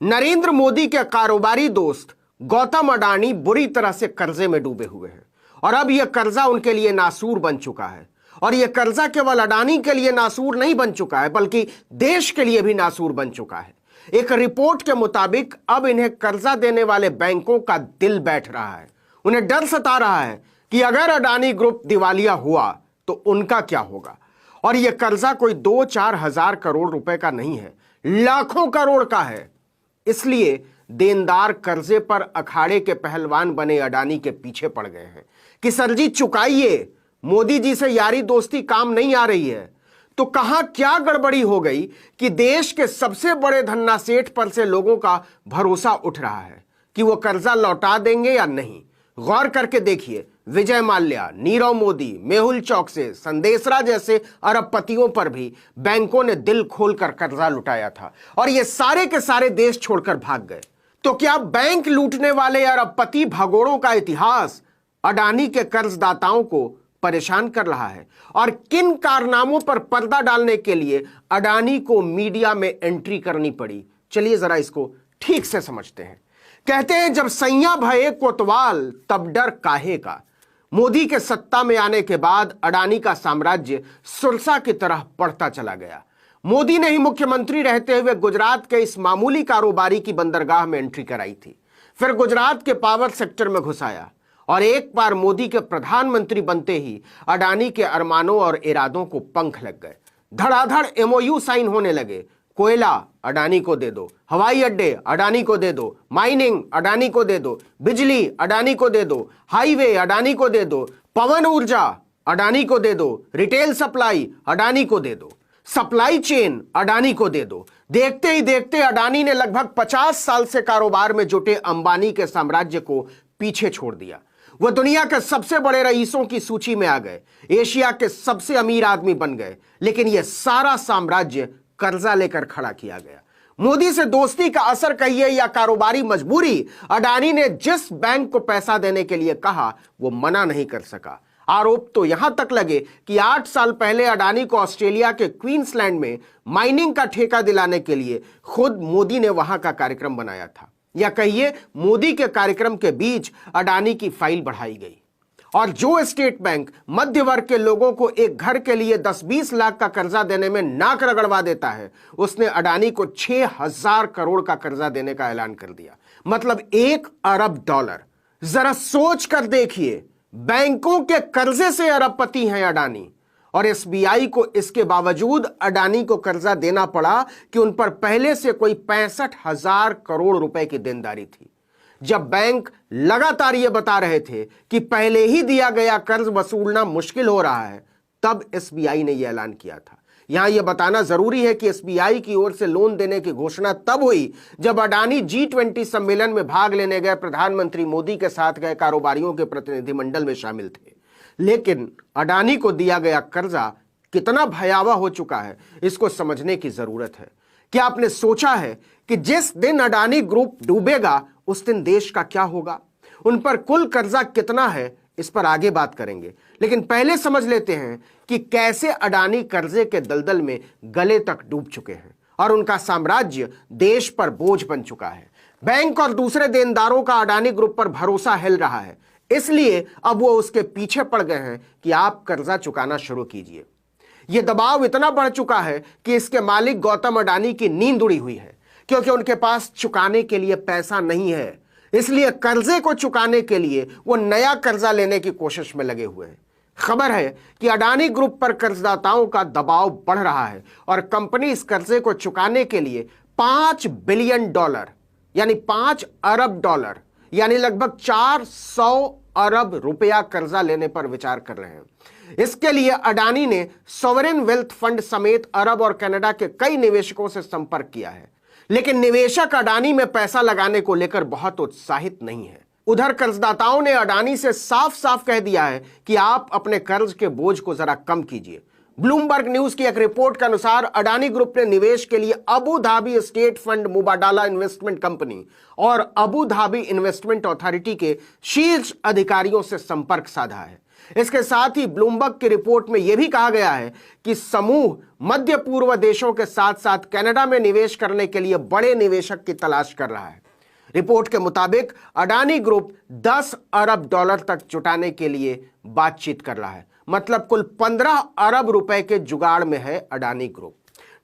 नरेंद्र मोदी के कारोबारी दोस्त गौतम अडानी बुरी तरह से कर्जे में डूबे हुए हैं और अब यह कर्जा उनके लिए नासूर बन चुका है। और यह कर्जा केवल अडानी के लिए नासूर नहीं बन चुका है बल्कि देश के लिए भी नासूर बन चुका है। एक रिपोर्ट के मुताबिक अब इन्हें कर्जा देने वाले बैंकों का दिल बैठ रहा है। उन्हें डर सता रहा है कि अगर अडानी ग्रुप दिवालिया हुआ तो उनका क्या होगा। और यह कर्जा कोई 2-4 हजार करोड़ रुपए का नहीं है, लाखों करोड़ का है। इसलिए देनदार कर्जे पर अखाड़े के पहलवान बने अडानी के पीछे पड़ गए हैं कि सर जी चुकाइए, मोदी जी से यारी दोस्ती काम नहीं आ रही है। तो कहां क्या गड़बड़ी हो गई कि देश के सबसे बड़े धन्ना सेठ पर से लोगों का भरोसा उठ रहा है कि वो कर्जा लौटा देंगे या नहीं। गौर करके देखिए, विजय माल्या, नीरव मोदी, मेहुल चौकसे, संदेशरा जैसे अरबपतियों पर भी बैंकों ने दिल खोलकर कर्जा लुटाया था और ये सारे के सारे देश छोड़कर भाग गए। तो क्या बैंक लूटने वाले अरबपति भगोड़ों का इतिहास अडानी के कर्जदाताओं को परेशान कर रहा है? और किन कारनामों पर पर्दा डालने के लिए अडानी को मीडिया में एंट्री करनी पड़ी, चलिए जरा इसको ठीक से समझते हैं। कहते हैं जब सैया भये कोतवाल तब डर काहे का। मोदी के सत्ता में आने के बाद अडानी का साम्राज्य सुरसा की तरह बढ़ता चला गया। मोदी ने ही मुख्यमंत्री रहते हुए गुजरात के इस मामूली कारोबारी की बंदरगाह में एंट्री कराई थी, फिर गुजरात के पावर सेक्टर में घुसाया और एक बार मोदी के प्रधानमंत्री बनते ही अडानी के अरमानों और इरादों को पंख लग गए। धड़ाधड़ एमओयू साइन होने लगे। कोयला अडानी को दे दो, हवाई अड्डे अडानी को दे दो, माइनिंग अडानी को दे दो, बिजली अडानी को दे दो, हाईवे अडानी को दे दो, पवन ऊर्जा अडानी को दे दो, रिटेल सप्लाई अडानी को दे दो, सप्लाई चेन अडानी को दे दो। देखते ही देखते अडानी ने लगभग 50 साल से कारोबार में जुटे अंबानी के साम्राज्य को पीछे छोड़ दिया। वह दुनिया के सबसे बड़े रईसों की सूची में आ गए, एशिया के सबसे अमीर आदमी बन गए। लेकिन यह सारा साम्राज्य कर्जा लेकर खड़ा किया गया। मोदी से दोस्ती का असर कहिए या कारोबारी मजबूरी, अडानी ने जिस बैंक को पैसा देने के लिए कहा वो मना नहीं कर सका। आरोप तो यहां तक लगे कि 8 साल पहले अडानी को ऑस्ट्रेलिया के क्वींसलैंड में माइनिंग का ठेका दिलाने के लिए खुद मोदी ने वहां का कार्यक्रम बनाया था, या कहिए मोदी के कार्यक्रम के बीच अडानी की फाइल बढ़ाई गई। और जो स्टेट बैंक मध्य वर्ग के लोगों को एक घर के लिए 10-20 लाख का कर्जा देने में नाक रगड़वा देता है, उसने अडानी को 6000 करोड़ का कर्जा देने का ऐलान कर दिया, मतलब 1 अरब डॉलर। जरा सोच कर देखिए, बैंकों के कर्जे से अरबपति हैं अडानी और एसबीआई को इसके बावजूद अडानी को कर्जा देना पड़ा कि उन पर पहले से कोई 65,000 करोड़ रुपए की देनदारी थी। जब बैंक लगातार यह बता रहे थे कि पहले ही दिया गया कर्ज वसूलना मुश्किल हो रहा है, तब एसबीआई ने यह ऐलान किया था। यहां यह बताना जरूरी है कि एसबीआई की ओर से लोन देने की घोषणा तब हुई जब अडानी G20 सम्मेलन में भाग लेने गए प्रधानमंत्री मोदी के साथ गए कारोबारियों के प्रतिनिधिमंडल में शामिल थे। लेकिन अडानी को दिया गया कर्जा कितना भयावह हो चुका है, इसको समझने की जरूरत है। क्या आपने सोचा है कि जिस दिन अडानी ग्रुप डूबेगा उस दिन देश का क्या होगा? उन पर कुल कर्जा कितना है, इस पर आगे बात करेंगे। लेकिन पहले समझ लेते हैं कि कैसे अडानी कर्जे के दलदल में गले तक डूब चुके हैं और उनका साम्राज्य देश पर बोझ बन चुका है। बैंक और दूसरे देनदारों का अडानी ग्रुप पर भरोसा हिल रहा है, इसलिए अब वो उसके पीछे पड़ गए हैं कि आप कर्जा चुकाना शुरू कीजिए। यह दबाव इतना बढ़ चुका है कि इसके मालिक गौतम अडानी की नींद उड़ी हुई है, क्योंकि उनके पास चुकाने के लिए पैसा नहीं है। इसलिए कर्जे को चुकाने के लिए वो नया कर्जा लेने की कोशिश में लगे हुए हैं। खबर है कि अडानी ग्रुप पर कर्जदाताओं का दबाव बढ़ रहा है और कंपनी इस कर्जे को चुकाने के लिए $5 बिलियन यानी 5 अरब डॉलर यानी लगभग 400 अरब रुपया कर्जा लेने पर विचार कर रहे हैं। इसके लिए अडानी ने सॉवरेन वेल्थ फंड समेत अरब और कनाडा के कई निवेशकों से संपर्क किया है, लेकिन निवेशक अडानी में पैसा लगाने को लेकर बहुत उत्साहित नहीं है। उधर कर्जदाताओं ने अडानी से साफ साफ कह दिया है कि आप अपने कर्ज के बोझ को जरा कम कीजिए। ब्लूमबर्ग न्यूज की एक रिपोर्ट के अनुसार अडानी ग्रुप ने निवेश के लिए Abu Dhabi state fund Mubadala investment company और अबू धाबी इन्वेस्टमेंट अथॉरिटी के शीर्ष अधिकारियों से संपर्क साधा है। इसके साथ ही ब्लूमबर्ग की रिपोर्ट में यह भी कहा गया है कि समूह मध्य पूर्व देशों के साथ साथ कनाडा में निवेश करने के लिए बड़े निवेशक की तलाश कर रहा है। रिपोर्ट के मुताबिक अडानी ग्रुप 10 अरब डॉलर तक जुटाने के लिए बातचीत कर रहा है। मतलब कुल 15 अरब रुपए के जुगाड़ में है Adani group.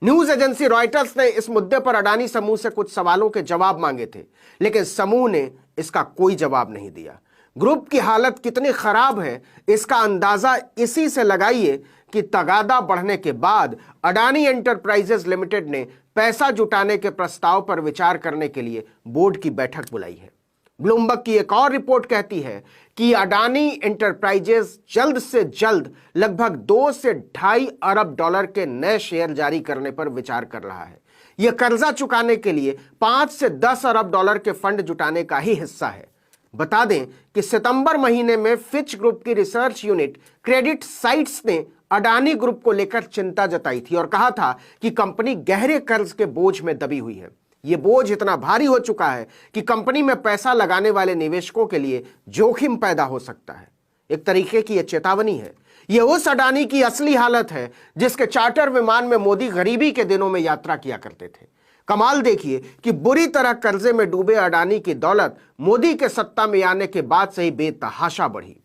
News agency Reuters ने इस मुद्दे पर अडानी समूह से कुछ सवालों के जवाब मांगे थे, लेकिन समूह ने इसका कोई जवाब नहीं दिया। ग्रुप की हालत कितनी खराब है इसका अंदाजा इसी से लगाइए कि तगादा बढ़ने के बाद अडानी एंटरप्राइजेज लिमिटेड ने पैसा जुटाने के प्रस्ताव पर विचार करने के लिए बोर्ड की बैठक बुलाई है। ब्लूमबर्ग की एक और रिपोर्ट कहती है कि अडानी एंटरप्राइजेज जल्द से जल्द लगभग 2 से 2.5 अरब डॉलर के नए शेयर जारी करने पर विचार कर रहा है। यह कर्जा चुकाने के लिए 5 से 10 अरब डॉलर के फंड जुटाने का ही हिस्सा है। बता दें कि सितंबर महीने में फिच ग्रुप की रिसर्च यूनिट क्रेडिट साइट्स ने अडानी ग्रुप को लेकर चिंता जताई थी और कहा था कि कंपनी गहरे कर्ज के बोझ में दबी हुई है। यह बोझ इतना भारी हो चुका है कि कंपनी में पैसा लगाने वाले निवेशकों के लिए जोखिम पैदा हो सकता है। एक तरीके की यह चेतावनी है। यह उस अडानी की असली हालत है जिसके चार्टर विमान में मोदी गरीबी के दिनों में यात्रा किया करते थे। कमाल देखिए कि बुरी तरह कर्जे में डूबे अडानी की दौलत मोदी के सत्ता में आने के बाद से ही बेतहाशा बढ़ी।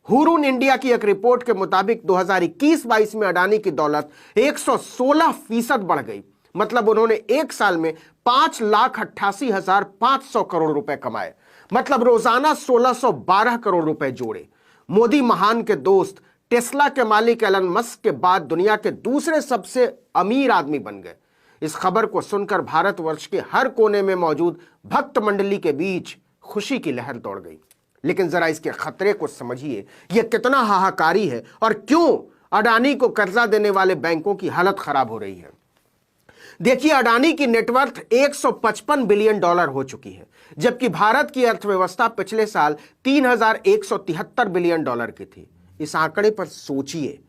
हुरून इंडिया की एक रिपोर्ट के मुताबिक 2021-22 में अडानी की दौलत 116% बढ़ गई। मतलब उन्होंने एक साल में 5,88,500 करोड़ रुपए कमाए। मतलब रोजाना 1,612 करोड़ रुपए जोड़े। मोदी महान के दोस्त टेस्ला के मालिक एलन मस्क के बाद दुनिया के दूसरे सबसे अमीर आदमी बन गए। इस खबर को सुनकर भारतवर्ष के हर कोने में मौजूद भक्त मंडली के बीच खुशी की लहर दौड़ गई। लेकिन जरा इसके खतरे को समझिए, यह कितना हाहाकारी है और क्यों अडानी को कर्जा देने वाले बैंकों की हालत खराब हो रही है। देखिए, अडानी की नेटवर्थ 155 बिलियन डॉलर हो चुकी है, जबकि भारत की अर्थव्यवस्था पिछले साल 3,173 बिलियन डॉलर की थी। इस आंकड़े पर सोचिए।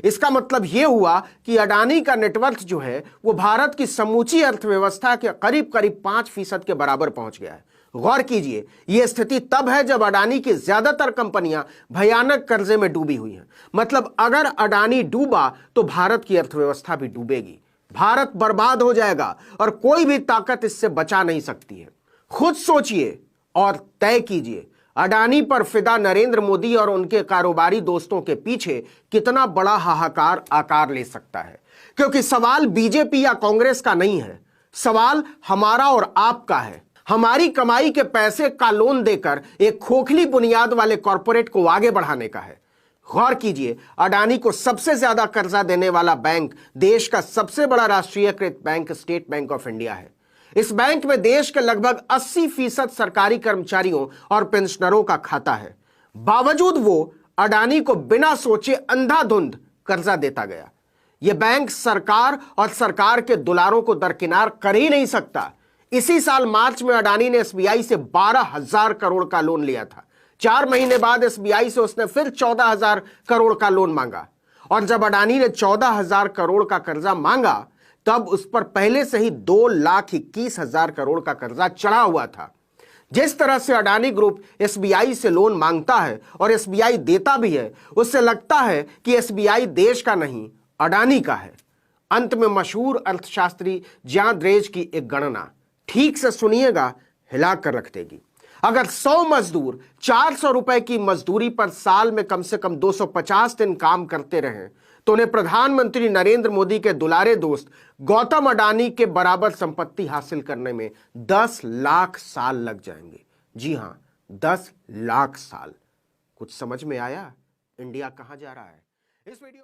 इसका मतलब यह हुआ कि अडानी का नेटवर्थ जो है वो भारत की समूची अर्थव्यवस्था के करीब करीब 5% के बराबर पहुंच गया है। गौर कीजिए, यह स्थिति तब है जब अडानी की ज्यादातर कंपनियां भयानक कर्जे में डूबी हुई हैं। मतलब अगर अडानी डूबा तो भारत की अर्थव्यवस्था भी डूबेगी, भारत बर्बाद हो जाएगा और कोई भी ताकत इससे बचा नहीं सकती है। खुद सोचिए और तय कीजिए, अडानी पर फिदा नरेंद्र मोदी और उनके कारोबारी दोस्तों के पीछे कितना बड़ा हाहाकार आकार ले सकता है। क्योंकि सवाल बीजेपी या कांग्रेस का नहीं है, सवाल हमारा और आपका है। हमारी कमाई के पैसे का लोन देकर एक खोखली बुनियाद वाले कॉरपोरेट को आगे बढ़ाने का है। गौर कीजिए, अडानी को सबसे ज्यादा कर्जा देने वाला बैंक देश का सबसे बड़ा राष्ट्रीयकृत bank state bank of India है। इस बैंक में देश के लगभग 80% सरकारी कर्मचारियों और पेंशनरों का खाता है। बावजूद वो अडानी को बिना सोचे अंधाधुंध कर्जा देता गया। यह बैंक सरकार और सरकार के दुलारों को दरकिनार कर ही नहीं सकता। इसी साल मार्च में अडानी ने एसबीआई से 12,000 करोड़ का लोन लिया था। 4 महीने बाद एसबीआई से उसने फिर 14,000 करोड़ का लोन मांगा और जब अडानी ने 14,000 करोड़ का कर्जा मांगा तब उस पर पहले से ही 2,21,000 करोड़ का कर्जा चढ़ा हुआ था। जिस तरह से अडानी ग्रुप एसबीआई से लोन मांगता है और एसबीआई देता भी है, उससे लगता है कि एसबीआई देश का नहीं अडानी का है। अंत में मशहूर अर्थशास्त्री ज्यान ड्रेज की एक गणना ठीक से सुनिएगा, हिला कर रख देगी। अगर 100 मजदूर 400 रुपए की मजदूरी पर साल में कम से कम 250 दिन काम करते रहे तो उन्हें प्रधानमंत्री नरेंद्र मोदी के दुलारे दोस्त गौतम अडानी के बराबर संपत्ति हासिल करने में 10 लाख साल लग जाएंगे। जी हां, 10 लाख साल। कुछ समझ में आया इंडिया कहां जा रहा है? इस वीडियो में